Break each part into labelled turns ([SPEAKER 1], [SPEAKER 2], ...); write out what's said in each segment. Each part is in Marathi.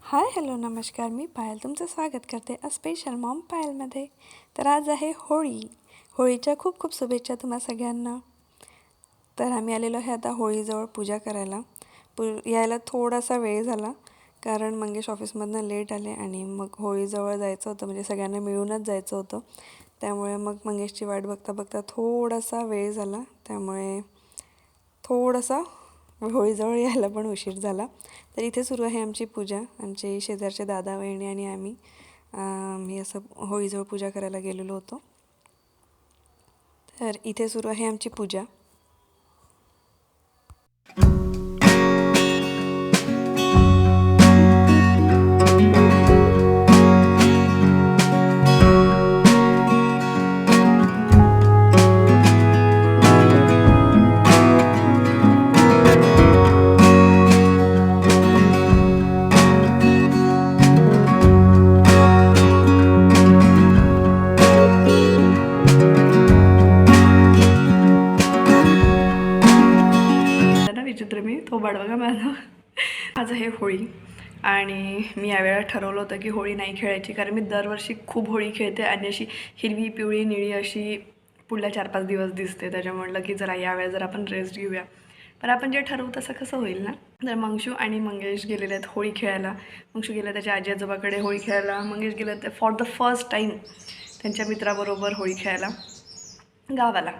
[SPEAKER 1] हाय हॅलो नमस्कार, मी पायल तुमचं स्वागत करते स्पेशल मॉम पायलमध्ये. तर आज आहे होळी. होळीच्या खूप खूप शुभेच्छा तुम्हा सगळ्यांना. तर आम्ही आलेलो आहे आता होळीजवळ पूजा करायला. यायला थोडासा वेळ झाला कारण मंगेश ऑफिसमधनं लेट आले आणि मग होळीजवळ जायचं होतं, म्हणजे सगळ्यांना मिळूनच जायचं होतं. त्यामुळे मग मंगेशची वाट बघता बघता थोडासा वेळ झाला, त्यामुळे थोडासा होळीजवळ यायला पण उशीर झाला. तर इथे सुरू आहे आमची पूजा. आमचे शेजारचे दादा वहिनी आणि आम्ही असं होळीजवळ पूजा करायला गेलेलो होतो. तर इथे सुरू आहे आमची पूजा. विचित्र मी तो बघा माझं हे होळी. आणि मी यावेळेला ठरवलं होतं की होळी नाही खेळायची, कारण मी दरवर्षी खूप होळी खेळते आणि अशी हिरवी पिवळी निळी अशी पुढल्या 4-5 दिवस दिसते. त्याच्यामुळे म्हटलं की जरा यावेळेस जर आपण रेस्ट घेऊया. पण आपण जे ठरवू तसं कसं होईल ना. तर मंगशू आणि मंगेश गेलेले आहेत होळी खेळायला. मंगशू गेला त्याच्या आजी आजोबाकडे होळी खेळायला. मंगेश गेलं ते फॉर द फर्स्ट टाईम त्यांच्या मित्राबरोबर होळी खेळायला गावाला.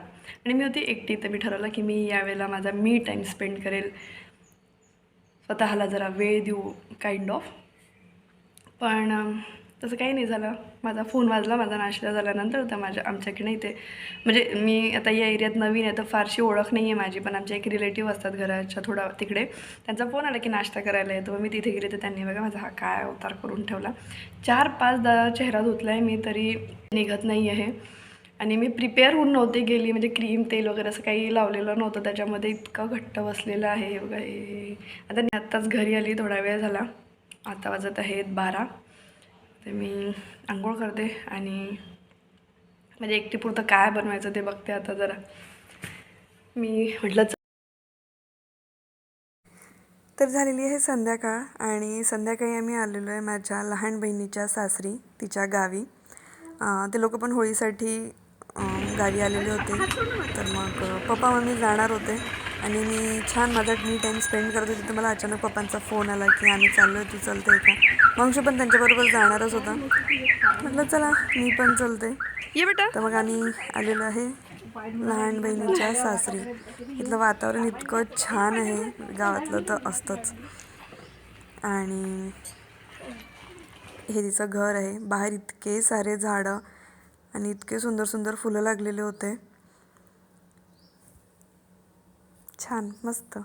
[SPEAKER 1] आणि मी होती एकटी. तर मी ठरवलं की मी यावेळेला माझा मी टाईम स्पेंड करेल, स्वतःला जरा वेळ देऊ काइंड ऑफ. पण तसं काही नाही झालं. माझा फोन वाजला माझा नाश्ता झाल्यानंतर. तर आमच्याकडे इथे, म्हणजे मी आता या एरियात नवीन आहे तर फारशी ओळख नाही आहे माझी, पण आमच्या एक रिलेटिव्ह असतात घराच्या थोडा तिकडे. त्यांचा फोन आला की नाश्ता करायला येतो. मग मी तिथे गेले तर त्यांनी बघा माझा हा काय अवतार करून ठेवला. 4-5दा चेहरा धुतला आहे मी तरी निघत नाही आहे. आणि मी प्रिपेअर होऊन नव्हते गेली, म्हणजे क्रीम तेल वगैरे असं काही लावलेलं नव्हतं त्याच्यामध्ये. इतकं घट्ट बसलेलं आहे हे बघा. हे आता मी आत्ताच घरी आली, थोडा वेळ झाला. आता वाजत आहेत 12. तर मी आंघोळ करते आणि म्हणजे एकटीपुरतं काय बनवायचं ते बघते आता जरा. मी म्हटलं तर झालेली आहे संध्याकाळ आणि संध्याकाळी आम्ही आलेलो आहे माझ्या लहान बहिणीच्या सासरी, तिच्या गावी. ते लोक पण होळीसाठी गावी आलेले होते. तर मग पप्पा मम्मी जाणार होते आणि मी छान माझा मी टाईम स्पेंड करत होती. तर मला अचानक पप्पांचा फोन आला की आम्ही चाललो आहे, तू चलते आहे का. मग पण त्यांच्याबरोबर जाणारच होता. म्हटलं चला मी पण चलते. ये बेटा. तर मग आम्ही आलेलो आहे लहान बहिणीच्या सासरी. इथलं वातावरण इतकं छान आहे, गावातलं तर असतंच. आणि हे तिचं घर आहे. बाहेर इतके सारे झाडं आणि इतके सुंदर सुंदर फुलं लागलेले होते. छान मस्त.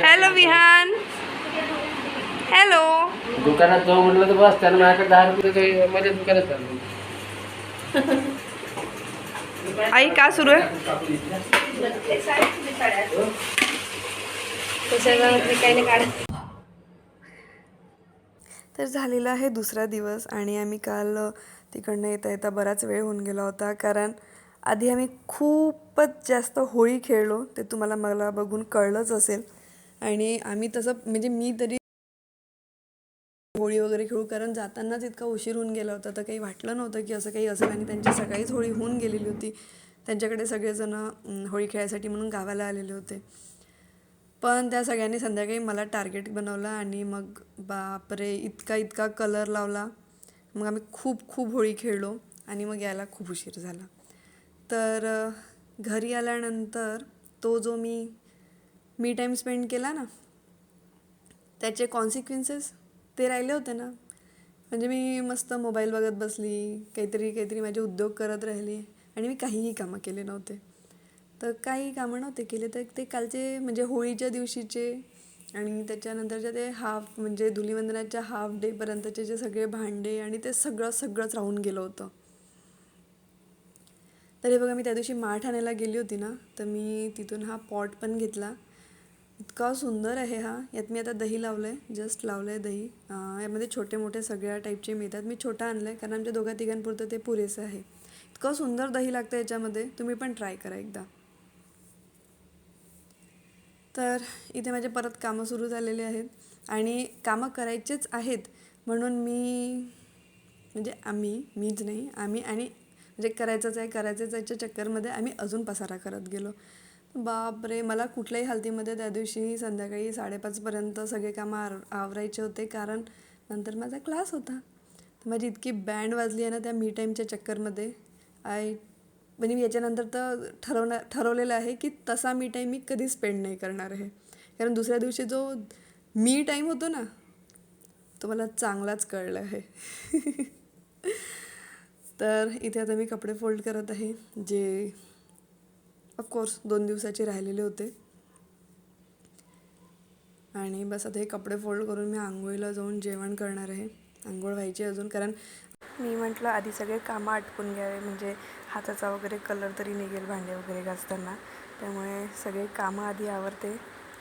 [SPEAKER 1] हॅलो विहान. हॅलो.
[SPEAKER 2] दुकानात जाऊ म्हटलं तर बस त्यानं माझ्याकडे 10 रुपये माझ्या दुकानात चाललो.
[SPEAKER 1] आई का सुरू आहे. तर झालेला आहे दुसरा दिवस आणि आम्ही काल तिकडनं येता येता बराच वेळ होऊन गेला होता, कारण आधी आम्ही खूपच जास्त होळी खेळलो. ते तुम्हाला मला बघून कळलंच असेल. आणि आम्ही तसं म्हणजे मी तरी होळी वगैरे खेळू, कारण जातानाच इतका उशीर होऊन गेला होता तर काही वाटलं नव्हतं की असं काही असेल. आणि त्यांची सकाळीच होळी होऊन गेलेली होती. त्यांच्याकडे सगळेजणं होळी खेळायसाठी म्हणून गावाला आलेले होते. पण त्या सगळ्यांनी संध्याकाळी मला टार्गेट बनवला आणि मग बापरे इतका इतका कलर लावला. मग आम्ही खूप खूप होळी खेळलो आणि मग यायला खूप उशीर झाला. तर घरी आल्यानंतर तो जो मी टाईम स्पेंड केला ना, त्याचे कॉन्सिक्वेन्सेस ते राहिले होते ना. म्हणजे मी मस्त मोबाईल बघत बसली, काहीतरी माझे उद्योग करत राहिली आणि मी काहीही कामं केले नव्हते. तर काही कामं नव्हते केले तर ते कालचे म्हणजे होळीच्या दिवशीचे आणि त्याच्यानंतरच्या ते म्हणजे धुलीवंदनाच्या हाफ डेपर्यंतचे जे सगळे भांडे आणि ते सगळंच राहून गेलं होतं. तर हे बघा, मी त्या दिवशी माठ आणायला गेली होती ना, तर मी तिथून हा पॉट पण घेतला इतका सुंदर आहे हा. यात मी आता दही लावलं आहे, जस्ट लावलं आहे दही. यामध्ये छोटे मोठे सगळ्या टाईपचे मिळतात. मी छोटा आणलं आहे कारण आमच्या दोघा तिघांपुरतं ते पुरेसं आहे. इतकं सुंदर दही लागतं याच्यामध्ये, तुम्ही पण ट्राय करा एकदा. तर इथे माझे परत कामं सुरू झालेले आहेत आणि कामं करायचेच आहेत म्हणून मीच नाही आम्ही आणि म्हणजे करायचंच याच्या चक्करमध्ये आम्ही अजून पसारा करत गेलो. बापरे, मला कुठल्याही हालतीमध्ये त्या दिवशी संध्याकाळी 5:30पर्यंत सगळे कामं आवरायचे होते कारण नंतर माझा क्लास होता. तर माझी इतकी बँड वाजली आहे ना त्या मी टाईमच्या चक्करमध्ये. म्हणजे मी याच्यानंतर तर ठरवलेलं आहे की तसा मी टाईम मी कधीच स्पेंड नाही करणार आहे. कारण दुसऱ्या दिवशी जो मी टाईम होतो ना, तो मला चांगलाच कळलं आहे. तर इथे आता मी कपडे फोल्ड करत आहे, जे ऑफकोर्स 2 दिवसाचे राहिलेले होते. आणि बस आता हे कपडे फोल्ड करून मी आंघोळीला जाऊन जेवण करणार आहे. आंघोळ व्हायची अजून, कारण मी म्हटलं आधी सगळे कामं आटपून घ्यावे, म्हणजे हाताचा वगैरे कलर तरी निघेल भांडे वगैरे घासताना. त्यामुळे सगळे कामं आधी आवरते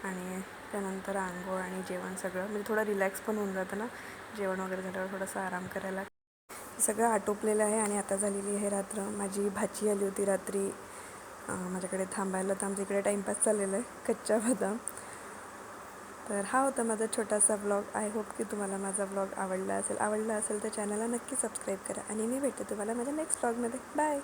[SPEAKER 1] आणि त्यानंतर आंघोळ आणि जेवण सगळं, म्हणजे थोडं रिलॅक्स पण होऊन जातं ना जेवण वगैरे झाल्यावर, थोडासा आराम करायला. सगळं आटोपलेलं आहे आणि आता झालेली आहे रात्र. माझी भाची आली होती रात्री माझ्याकडे थांबायला, तर आमच्या इकडे टाईमपास चाललेला आहे, कच्चा बदाम. तर हा होता माझा छोटासा व्लॉग. आय होप की तुम्हाला माझा व्लॉग आवडला असेल तर चॅनलला नक्की सबस्क्राईब करा आणि मी भेटते तुम्हाला माझ्या नेक्स्ट व्लॉगमध्ये. बाय.